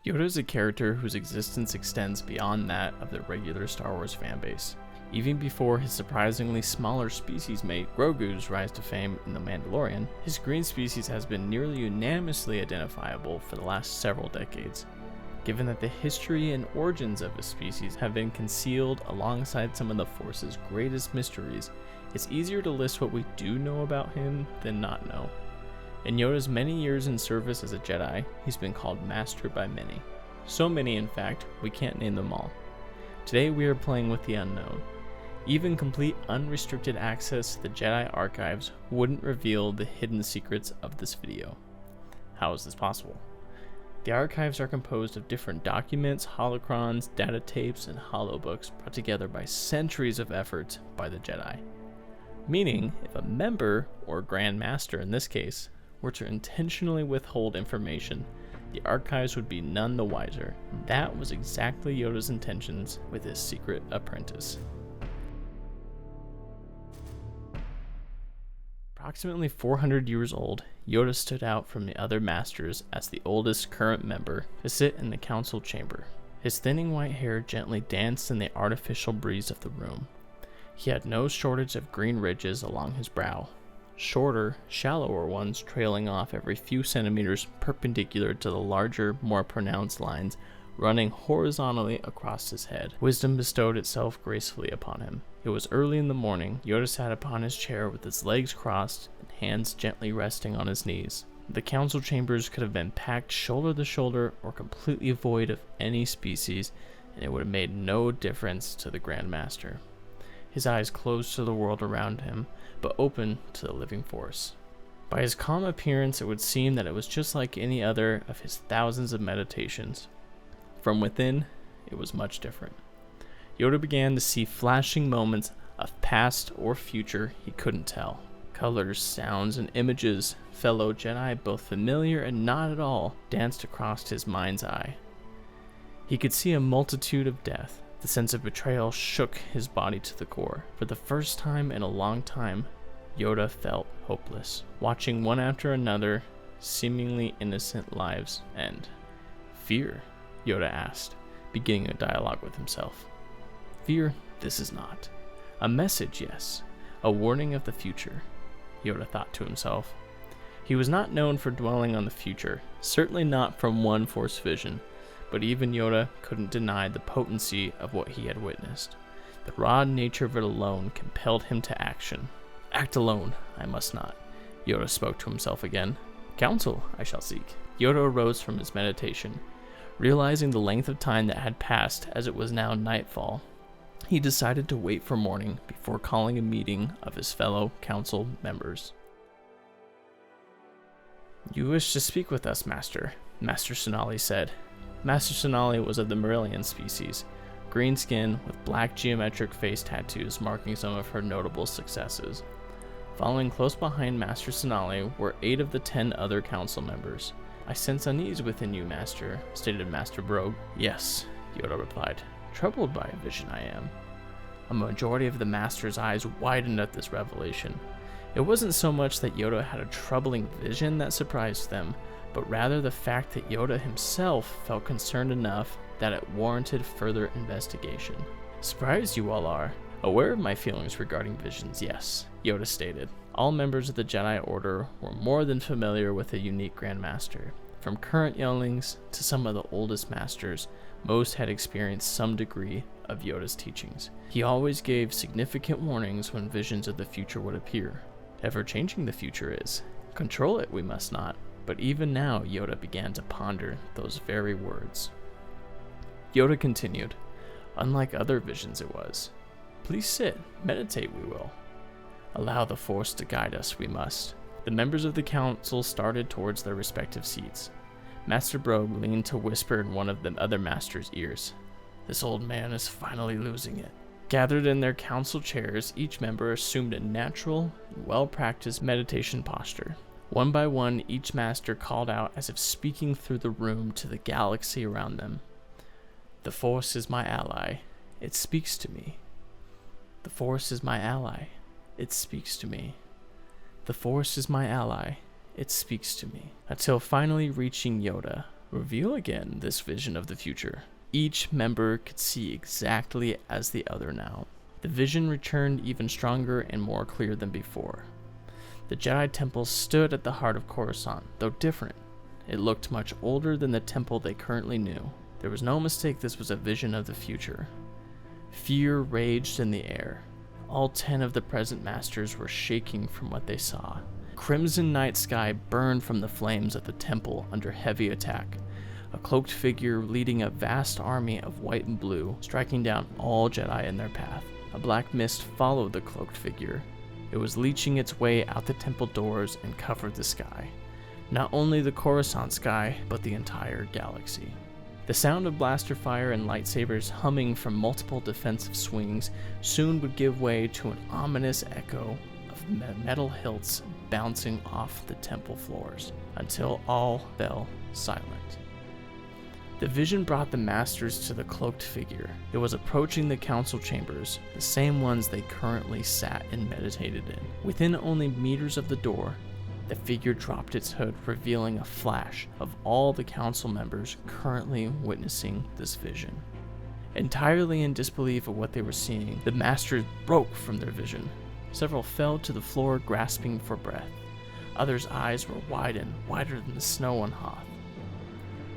Yoda is a character whose existence extends beyond that of the regular Star Wars fanbase. Even before his surprisingly smaller species mate Grogu's rise to fame in The Mandalorian, his green species has been nearly unanimously identifiable for the last several decades. Given that the history and origins of his species have been concealed alongside some of the Force's greatest mysteries, it's easier to list what we do know about him than not know. In Yoda's many years in service as a Jedi, he's been called Master by many. So many, in fact, we can't name them all. Today we are playing with the unknown. Even complete unrestricted access to the Jedi archives wouldn't reveal the hidden secrets of this video. How is this possible? The archives are composed of different documents, holocrons, data tapes, and holobooks put together by centuries of effort by the Jedi. Meaning, if a member, or Grand Master in this case, were to intentionally withhold information, the archives would be none the wiser. That was exactly Yoda's intentions with his secret apprentice. Approximately 400 years old, Yoda stood out from the other masters as the oldest current member to sit in the council chamber. His thinning white hair gently danced in the artificial breeze of the room. He had no shortage of green ridges along his brow, shorter, shallower ones trailing off every few centimeters perpendicular to the larger, more pronounced lines running horizontally across his head. Wisdom bestowed itself gracefully upon him. It was early in the morning. Yoda sat upon his chair with his legs crossed and hands gently resting on his knees. The council chambers could have been packed shoulder to shoulder or completely void of any species, and it would have made no difference to the Grand Master. His eyes closed to the world around him, but open to the living force. By his calm appearance, it would seem that it was just like any other of his thousands of meditations. From within, it was much different. Yoda began to see flashing moments of past or future he couldn't tell. Colors, sounds, and images, fellow Jedi, both familiar and not at all, danced across his mind's eye. He could see a multitude of death. The sense of betrayal shook his body to the core. For the first time in a long time, Yoda felt hopeless, watching one after another seemingly innocent lives end. Fear? Yoda asked, beginning a dialogue with himself. Fear, this is not. A message, yes. A warning of the future, Yoda thought to himself. He was not known for dwelling on the future, certainly not from one Force vision, but even Yoda couldn't deny the potency of what he had witnessed. The raw nature of it alone compelled him to action. Act alone, I must not, Yoda spoke to himself again. Counsel I shall seek. Yoda arose from his meditation. Realizing the length of time that had passed as it was now nightfall, he decided to wait for morning before calling a meeting of his fellow council members. You wish to speak with us, Master, Master Sonali said. Master Sonali was of the Marillion species, green skin with black geometric face tattoos marking some of her notable successes. Following close behind Master Sonali were 8 of the 10 other council members. I sense unease within you, Master, stated Master Brogue. Yes, Yoda replied. Troubled by a vision I am. A majority of the Master's eyes widened at this revelation. It wasn't so much that Yoda had a troubling vision that surprised them, but rather the fact that Yoda himself felt concerned enough that it warranted further investigation. Surprised you all are. Aware of my feelings regarding visions, yes, Yoda stated. All members of the Jedi Order were more than familiar with the unique Grand Master. From current younglings to some of the oldest masters, most had experienced some degree of Yoda's teachings. He always gave significant warnings when visions of the future would appear. Ever-changing the future is. Control it we must not. But even now, Yoda began to ponder those very words. Yoda continued. Unlike other visions it was. Please sit, meditate we will. Allow the Force to guide us we must. The members of the council started towards their respective seats. Master Brogue leaned to whisper in one of the other masters' ears. This old man is finally losing it. Gathered in their council chairs, each member assumed a natural and well-practiced meditation posture. One by one, each master called out as if speaking through the room to the galaxy around them. The Force is my ally. It speaks to me. The Force is my ally. It speaks to me. The Force is my ally. It speaks to me. Until finally reaching Yoda, Reveal again this vision of the future. Each member could see exactly as the other now. The vision returned even stronger and more clear than before. The Jedi Temple stood at the heart of Coruscant, though different. It looked much older than the temple they currently knew. There was no mistake this was a vision of the future. Fear raged in the air. All 10 of the present masters were shaking from what they saw. Crimson night sky burned from the flames of the temple under heavy attack. A cloaked figure leading a vast army of white and blue, striking down all Jedi in their path. A black mist followed the cloaked figure. It was leeching its way out the temple doors and covered the sky. Not only the Coruscant sky, but the entire galaxy. The sound of blaster fire and lightsabers humming from multiple defensive swings soon would give way to an ominous echo of metal hilts bouncing off the temple floors, until all fell silent. The vision brought the masters to the cloaked figure. It was approaching the council chambers, the same ones they currently sat and meditated in. Within only meters of the door, the figure dropped its hood, revealing a flash of all the council members currently witnessing this vision. Entirely in disbelief of what they were seeing, the masters broke from their vision. Several fell to the floor, grasping for breath. Others' eyes were wider than the snow on Hoth.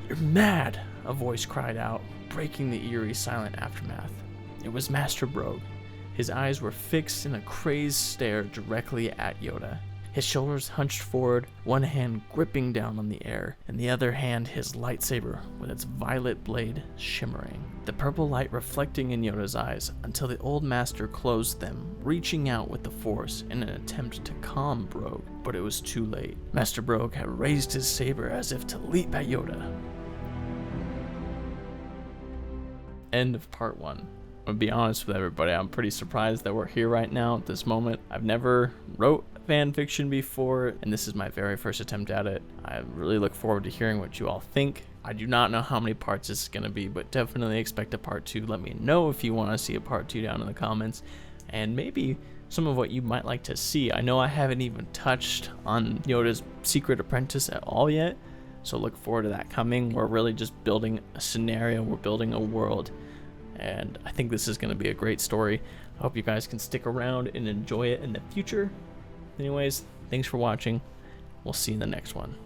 "You're mad!" a voice cried out, breaking the eerie silent aftermath. It was Master Brogue. His eyes were fixed in a crazed stare directly at Yoda. His shoulders hunched forward, one hand gripping down on the air, and the other hand his lightsaber with its violet blade shimmering. The purple light reflecting in Yoda's eyes until the old master closed them, reaching out with the Force in an attempt to calm Brogue, but it was too late. Master Brogue had raised his saber as if to leap at Yoda. End of part 1. I'll be honest with everybody, I'm pretty surprised that we're here right now at this moment. I've never wrote fan fiction before, and this is my very first attempt at it. I really look forward to hearing what you all think. I do not know how many parts this is going to be, but definitely expect a part 2. Let me know if you want to see a part 2 down in the comments, and maybe some of what you might like to see. I know I haven't even touched on Yoda's secret apprentice at all yet, so look forward to that coming. We're really just building a scenario, we're building a world, and I think this is going to be a great story. I hope you guys can stick around and enjoy it in the future. Anyways, thanks for watching. We'll see you in the next one.